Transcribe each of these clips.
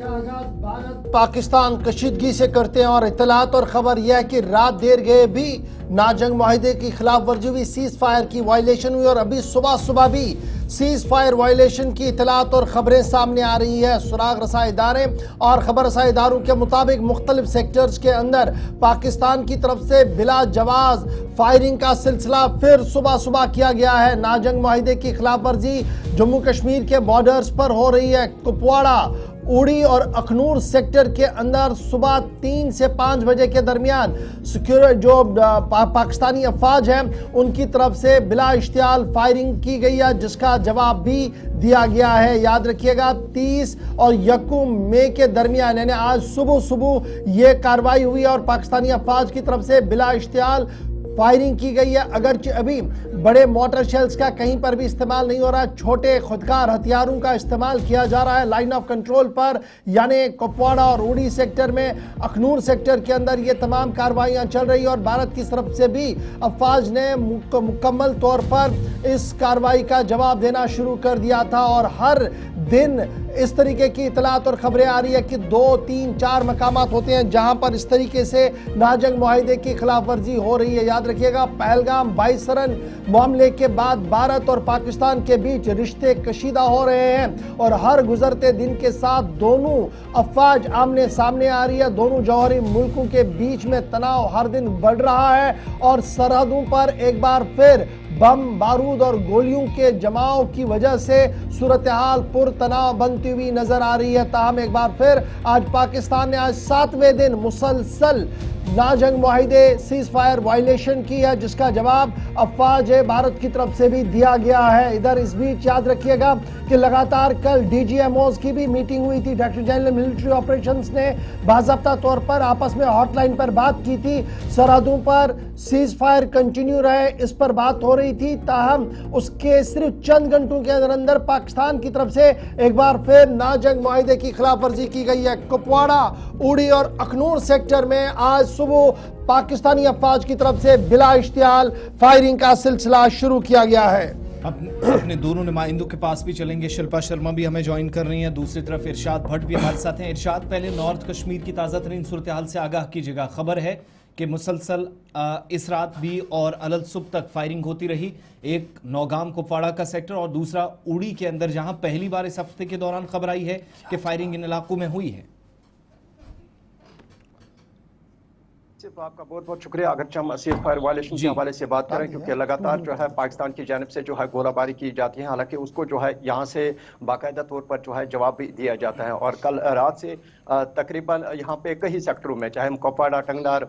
भारत पाकिस्तान कशीदगी से करते हैं और इतलात और खबर यह है कि रात देर गए भी नाजंग माहिदे की खिलाफ वर्जी हुई, सीज फायर की वायलेशन हुई और अभी सुबह सुबह भी सीज फायर वायलेशन की इतलात और खबरें सामने आ रही है। सुराग रसाई इदारे और खबर रसाई इदारों के मुताबिक मुख्तलिफ सेक्टर्स के अंदर पाकिस्तान की तरफ से बिला जवाज फायरिंग का सिलसिला फिर सुबह सुबह किया गया है। नाजंग माहिदे की खिलाफ वर्जी जम्मू कश्मीर के बॉर्डर्स पर हो रही है। कुपवाड़ा, उड़ी और अखनूर सेक्टर के अंदर सुबह 3 से 5 बजे के दरमियान जो पाकिस्तानी अफवाज हैं उनकी तरफ से बिला इश्तियाल फायरिंग की गई है, जिसका जवाब भी दिया गया है। याद रखिएगा 30 और 1 मई के दरमियान यानी आज सुबह सुबह ये कार्रवाई हुई और पाकिस्तानी अफवाज की तरफ से बिला इश्तियाल फायरिंग की गई है। अगरचे अभी बड़े मोटर शेल्स का कहीं पर भी इस्तेमाल नहीं हो रहा है, छोटे खुदकार हथियारों का इस्तेमाल किया जा रहा है लाइन ऑफ कंट्रोल पर, यानी कुपवाड़ा और उड़ी सेक्टर में, अखनूर सेक्टर के अंदर ये तमाम कार्रवाइयां चल रही है और भारत की तरफ से भी अफवाज ने मुकम्मल तौर पर इस कार्रवाई का जवाब देना शुरू कर दिया था। और हर दिन इस तरीके की इतलात और खबरें आ रही है कि 2, 3, 4 मकामात होते हैं जहां पर इस तरीके से नाजंग मुआहिदे की खिलाफ वर्जी हो रही है। याद रखिएगा पहलगाम 22 रन मामले के बाद भारत और पाकिस्तान के बीच रिश्ते कशीदा हो रहे हैं और हर गुजरते दिन के साथ दोनों अफवाज आमने सामने आ रही है। दोनों जौहरी मुल्कों के बीच में तनाव हर दिन बढ़ रहा है और सरहदों पर एक बार फिर बम बारूद और गोलियों के जमाव की वजह से सूरत हाल पुरतनाव बनती हुई नजर आ रही है। ताहम एक बार फिर आज पाकिस्तान ने आज 7वें दिन मुसलसल नाजंग मुआहिदे सीज फायर वायलेशन की है, जिसका जवाब अफवाज भारत की तरफ से भी दिया गया है। इधर इस बीच याद रखिएगा कि लगातार कल DGMOs की भी मीटिंग हुई थी। डायरेक्टर जनरल मिलिट्री ऑपरेशंस ने बाज़ाब्ता तौर पर आपस में हॉटलाइन पर बात की थी। सरहदों पर सीज फायर कंटिन्यू रहे इस पर बात हो रही थी। ताहम उसके सिर्फ चंद घंटों के अंदर अंदर पाकिस्तान की तरफ से एक बार फिर नाजंग मुआहिदे की खिलाफ वर्जी की गई है। कुपवाड़ा, उड़ी और अखनूर सेक्टर में आज सुबह पाकिस्तानी अफवाज की तरफ से बिला इश्तियाल फायरिंग का सिलसिला शुरू किया गया है। अपने दोनों नुमाइंदों के पास भी चलेंगे। शिल्पा शर्मा भी हमें ज्वाइन कर रही हैं, दूसरी तरफ इरशाद भट्ट भी हमारे साथ हैं। इरशाद, पहले नॉर्थ कश्मीर की ताज़ा तरीन सूरत हाल से आगाह कीजिएगा। खबर है कि मुसलसल इस रात भी और अलल सुबह तक फायरिंग होती रही, एक नौगाम कुपवाड़ा का सेक्टर और दूसरा उड़ी के अंदर, जहां पहली बार इस हफ्ते के दौरान खबर आई है कि फायरिंग इन इलाकों में हुई है। आपका बहुत बहुत शुक्रिया। अगर हम सीज फायर वायलेशन के हवाले से बात करें, क्योंकि लगातार जो है पाकिस्तान की जानिब से जो है गोलाबारी की जाती है, हालांकि उसको जो है यहाँ से बाकायदा तौर पर जो है जवाब भी दिया जाता है। और कल रात से तकरीबन यहाँ पे कई सेक्टरों में, चाहे हम कुपवाड़ा, टंगनार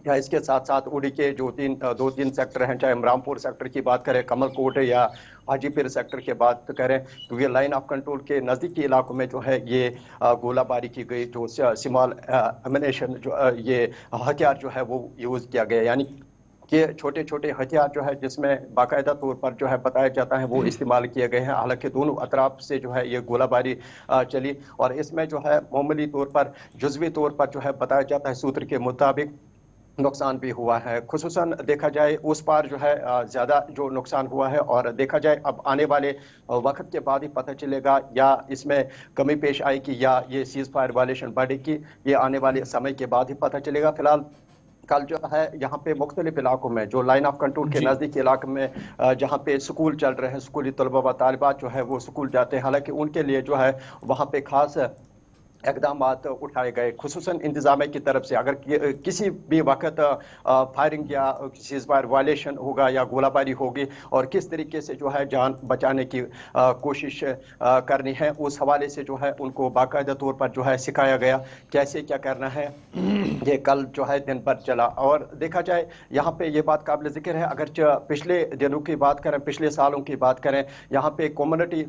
या इसके साथ साथ उड़ी के जो 2-3 सेक्टर हैं, चाहे हम रामपुर सेक्टर की बात करें, कमलकोट या हाजीपुर सेक्टर की बात करें, तो ये लाइन ऑफ कंट्रोल के नज़दीकी इलाकों में जो है ये गोलाबारी की गई। जो स्मॉल एमिनेशन जो ये हथियार जो है वो यूज़ किया गया, यानी कि छोटे छोटे हथियार जो है जिसमें बाकायदा तौर पर जो है बताया जाता है वो इस्तेमाल किए गए हैं। हालांकि दोनों अतराफ से जो है ये गोलाबारी चली और इसमें जो है मामूली तौर पर जुज़वी तौर पर जो है बताया जाता है सूत्र के मुताबिक नुकसान भी हुआ है। खुसूसन देखा जाए उस पार जो है ज़्यादा जो नुकसान हुआ है और देखा जाए अब आने वाले वक्त के बाद ही पता चलेगा या इसमें कमी पेश आएगी या ये सीज फायर वायलेशन बढ़ेगी, ये आने वाले समय के बाद ही पता चलेगा। फिलहाल कल जो है यहाँ पे मुख्तलिफ इलाकों में जो लाइन ऑफ कंट्रोल के नज़दीक इलाके में जहाँ पे स्कूल चल रहे हैं, स्कूली तलबा व तालिबात जो है वो स्कूल जाते हैं, हालांकि उनके लिए जो है वहाँ पे खास इकदाम उठाए गए। खुसूसन इंतजामिया की तरफ से अगर किसी भी वक्त फायरिंग या सीज फायर वायलेशन होगा या गोलाबारी होगी और किस तरीके से जो है जान बचाने की कोशिश करनी है, उस हवाले से जो है उनको बाकायदा तौर पर जो है सिखाया गया कैसे क्या करना है। ये कल जो है दिन भर चला और देखा जाए यहाँ पे ये बात काबिल जिक्र है। अगर पिछले दिनों की बात करें, पिछले सालों की बात करें, यहाँ पे कम्युनिटी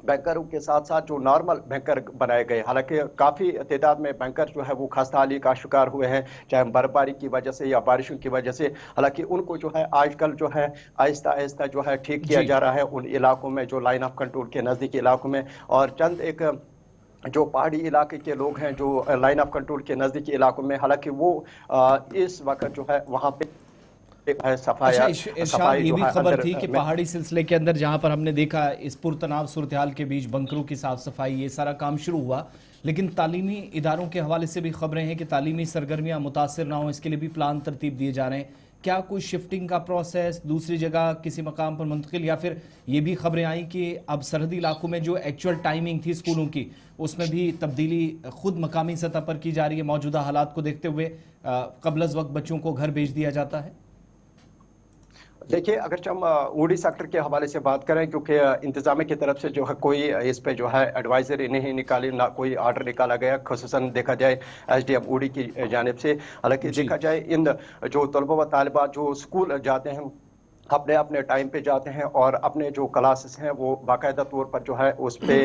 बैंकरों के साथ साथ जो नॉर्मल बैंकर बनाए गए, हालांकि काफ़ी तादाद में बैंकर जो है वो खस्ताहाली का शिकार हुए हैं, चाहे बर्फबारी की वजह से या बारिशों की वजह से। हालांकि उनको जो है आजकल जो है आहिस्ता आहिस्ता जो है ठीक किया जा रहा है उन इलाकों में जो लाइन ऑफ कंट्रोल के नज़दीकी इलाकों में। और चंद एक जो पहाड़ी इलाके के लोग हैं जो लाइन ऑफ कंट्रोल के नज़दीकी इलाकों में, हालांकि वो इस वक्त जो है वहाँ पे सफाई इरशाद, ये भी खबर थी कि पहाड़ी सिलसिले के अंदर जहां पर हमने देखा इस पुरतनाव सूरत हाल के बीच बंकरों की साफ सफाई, ये सारा काम शुरू हुआ, लेकिन तालीमी इदारों के हवाले से भी खबरें हैं कि तालीमी सरगर्मियां मुतासिर ना हो, इसके लिए भी प्लान तरतीब दिए जा रहे हैं। क्या कोई शिफ्टिंग का प्रोसेस दूसरी जगह किसी मकाम पर मुंतकिल, या फिर ये भी खबरें आई कि अब सरहदी इलाकों में जो एक्चुअल टाइमिंग थी स्कूलों की उसमें भी तब्दीली खुद मकामी सतह पर की जा रही है, मौजूदा हालात को देखते हुए क़ब्ल अज़ वक्त बच्चों को घर भेज दिया जाता है? देखिए, अगर हम उड़ी सेक्टर के हवाले से बात करें, क्योंकि इंतजामिया की तरफ से जो है कोई इस पे जो है एडवाइजरी नहीं निकाली, ना कोई ऑर्डर निकाला गया, खुसूसन देखा जाए एसडीएम उड़ी की जानिब से। हालांकि देखा जाए इन जो तलबा व तालिबात जो स्कूल जाते हैं अपने अपने टाइम पे जाते हैं और अपने जो क्लासेस हैं वो बाकायदा तौर पर जो है उस पे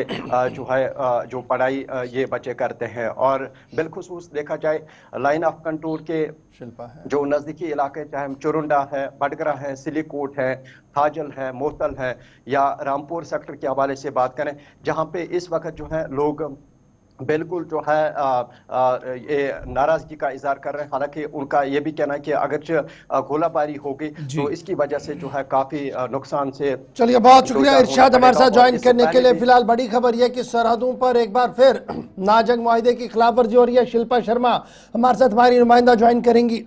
जो है जो पढ़ाई ये बच्चे करते हैं। और बिलखुसूस देखा जाए लाइन ऑफ कंट्रोल के जो नज़दीकी इलाके, चाहे चुरुंडा है, बडगरा है, सिलीकोट है, थाजल है, मोतल है, या रामपुर सेक्टर के हवाले से बात करें, जहाँ पे इस वक्त जो है लोग बिल्कुल जो है ये नाराजगी का इजहार कर रहे हैं। हालांकि उनका ये भी कहना है कि अगर गोलाबारी होगी तो इसकी वजह से जो है काफी नुकसान से। चलिए, बहुत शुक्रिया इरशाद हमारे साथ ज्वाइन करने के लिए। फिलहाल बड़ी खबर यह कि सरहदों पर एक बार फिर नाजंग मुआहिदे की खिलाफ वर्जी हो रही है। शिल्पा शर्मा हमारे साथ हमारी नुमाइंदा ज्वाइन करेंगी।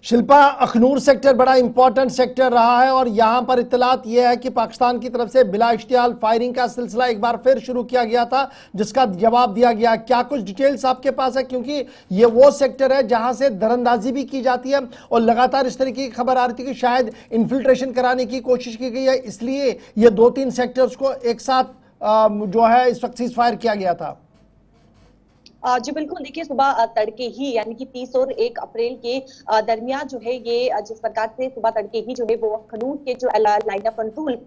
शिल्पा, अखनूर सेक्टर बड़ा इंपॉर्टेंट सेक्टर रहा है और यहाँ पर इत्तलात यह है कि पाकिस्तान की तरफ से बिला इश्तियाल फायरिंग का सिलसिला एक बार फिर शुरू किया गया था, जिसका जवाब दिया गया। क्या कुछ डिटेल्स आपके पास है, क्योंकि ये वो सेक्टर है जहाँ से दरअंदाजी भी की जाती है और लगातार इस तरीके की खबर आ रही थी कि शायद इन्फिल्ट्रेशन कराने की कोशिश की गई है, इसलिए ये 2-3 सेक्टर्स को एक साथ जो है इस वक्त सीज फायर किया गया था। जी बिल्कुल, देखिए सुबह तड़के ही यानी कि 30 और 1 अप्रैल के दरमियान जो है ये जिस प्रकार से सुबह तड़के ही जो है वो अखनूर के जो लाइन ऑफ कंट्रोल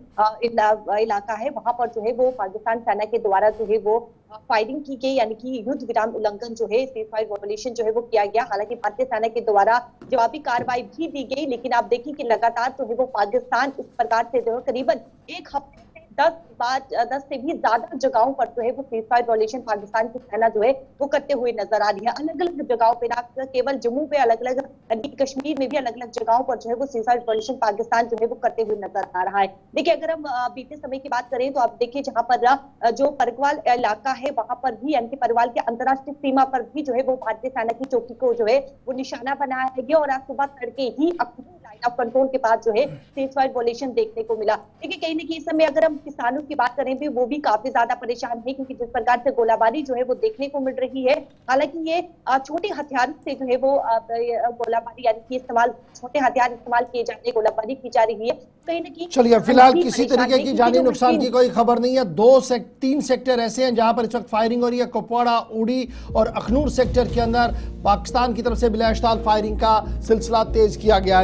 इलाका है वहां पर जो है वो पाकिस्तान सेना के द्वारा जो है वो फायरिंग की गई, यानी कि युद्ध विराम उल्लंघन जो है सीज फायर वायलेशन जो है वो किया गया। हालांकि भारतीय सेना के द्वारा जवाबी कार्रवाई भी दी गई, लेकिन आप देखिए कि लगातार जो है वो पाकिस्तान इस प्रकार से जो है करीबन 1 हफ्ते 10 से भी ज्यादा जगहों पर जो है वो सीज फायर वायलेशन पाकिस्तान की सेना जो है वो करते हुए नजर आ रही है। अलग अलग जगहों पे, ना केवल जम्मू पे, अलग अलग कश्मीर में भी अलग अलग जगहों पर जो है वो सीज फायर वायलेशन पाकिस्तान जो है वो करते हुए नजर आ रहा है। देखिए, अगर हम बीते समय की बात करें तो आप देखिए जहां पर जो परगवाल इलाका है वहां पर भी, यानी कि परगवाल के अंतर्राष्ट्रीय सीमा पर भी जो है वो भारतीय सेना की चौकी को जो है वो निशाना बनाया गया और आज सुबह तड़के ही लाइन ऑफ कंट्रोल के पास जो है सीज फायर वायलेशन देखने को मिला। देखिए, कहीं ना कहीं इस समय अगर हम किसानों की बात करें भी, वो भी काफी ज्यादा परेशान है, क्योंकि जिस प्रकार से गोलाबारी जो है वो देखने को मिल रही है। हालांकि ये छोटे हथियार से जो है वो गोलाबारी, यानी कि छोटे हथियार इस्तेमाल किए जाते गोलाबारी की जा रही है। कहीं ना कहीं चलिए, फिलहाल किसी तरीके की जानी नुकसान की कोई खबर नहीं है। 3 सेक्टर ऐसे हैं जहां पर इस वक्त फायरिंग हो रही है। कुपवाड़ा, उड़ी और अखनूर सेक्टर के अंदर पाकिस्तान की तरफ से बिला इश्तियाल फायरिंग का सिलसिला तेज किया गया है।